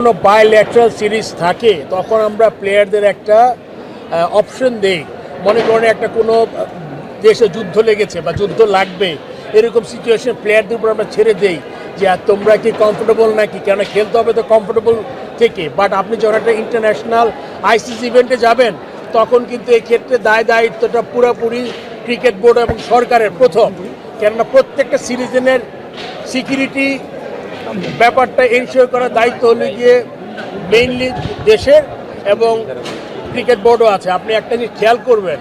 কোনো bilateral series থাকে তখন আমরা প্লেয়ারদের একটা অপশন দেই। মনে করেন একটা কোনো দেশে যুদ্ধ লেগেছে বা যুদ্ধ লাগবে, এরকম সিচুয়েশন প্লেয়ারদের উপর আমরা ছেড়ে দেই যে তোমরা কি কমফোর্টেবল নাকি, কেন খেলতে হবে তো কমফোর্টেবল থেকে। বাট আপনি যখন একটা ইন্টারন্যাশনাল আইসিসি ইভেন্টে যাবেন তখন কিন্তু এই ক্ষেত্রে দায়িত্বটা পুরোপুরি ক্রিকেট বোর্ড এবং সরকারের প্রথম, কেননা প্রত্যেকটা সিটিজেনের সিকিউরিটি ব্যাপারটা এনশিওর করার দায়িত্ব হলে গিয়ে মেইনলি দেশের, এবং ক্রিকেট বোর্ডও আছে। আপনি একটা জিনিস খেয়াল করবেন,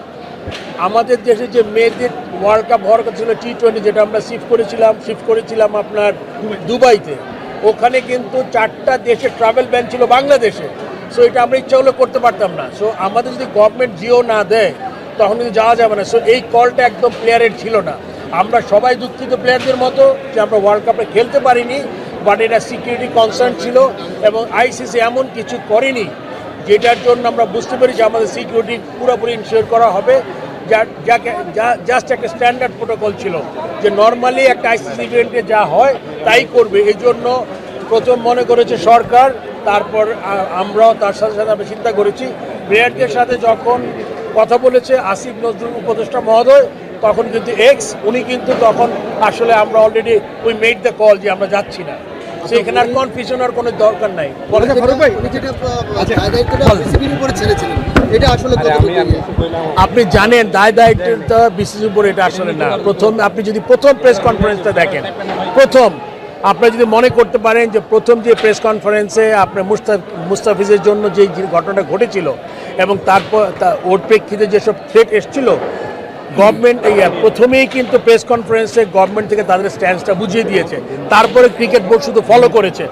আমাদের দেশে যে মেয়েদের ওয়ার্ল্ড কাপ হওয়ার কথা ছিল T20, যেটা আমরা শিফট করেছিলাম আপনার দুবাইতে, ওখানে কিন্তু 4টা দেশে ট্রাভেল ব্যান ছিল বাংলাদেশে। সো এটা আমরা ইচ্ছা হলে করতে পারতাম না। সো আমাদের যদি গভর্নমেন্ট জিও না দেয় তখন কিন্তু যাওয়া যাবে না। সো এই কলটা একদম প্লেয়ারের ছিল না। আমরা সবাই দুঃখিত প্লেয়ারদের মতো যে আমরা ওয়ার্ল্ড কাপে খেলতে পারিনি, বাট এটা সিকিউরিটি কনসার্ন ছিল এবং আইসিসি এমন কিছু করেনি যেটার জন্য আমরা বুঝতে পারি যে আমাদের সিকিউরিটি পুরোপুরি ইনশিওর করা হবে। জাস্ট একটা স্ট্যান্ডার্ড প্রোটোকল ছিল যে নর্মালি একটা আইসিসি ইভেন্টে যা হয় তাই করবে। এই জন্য প্রথম মনে করেছে সরকার, তারপর আমরাও তার সাথে সাথে আমরা চিন্তা করেছি। প্লেয়ারদের সাথে যখন কথা বলেছে আসিফ নজরুল উপদেষ্টা মহোদয়, তখন কিন্তু উনি কিন্তু তখন আসলে আমরা already we made the call যে আমরা যাচ্ছি না। সেখানে আর কনফিউশন আর কোনো দরকার নাই। আপনি জানেন দায়িত্বটা বিসিসির উপর, এটা আসলে না। আপনি যদি প্রথম প্রেস কনফারেন্সটা দেখেন, আপনারা যদি মনে করতে পারেন যে প্রথম যে প্রেস কনফারেন্সে আপনার মুস্তাফিজের জন্য যে ঘটনাটা ঘটেছিল এবং তারপর ওর প্রেক্ষিতে যেসব থ্রেট এসেছিল, গভর্নমেন্ট প্রথমেই কিন্তু প্রেস কনফারেন্সে গভর্নমেন্ট থেকে তাদের স্ট্যান্সটা বুঝিয়ে দিয়েছে, তারপরে ক্রিকেট বোর্ড শুধু ফলো করেছে।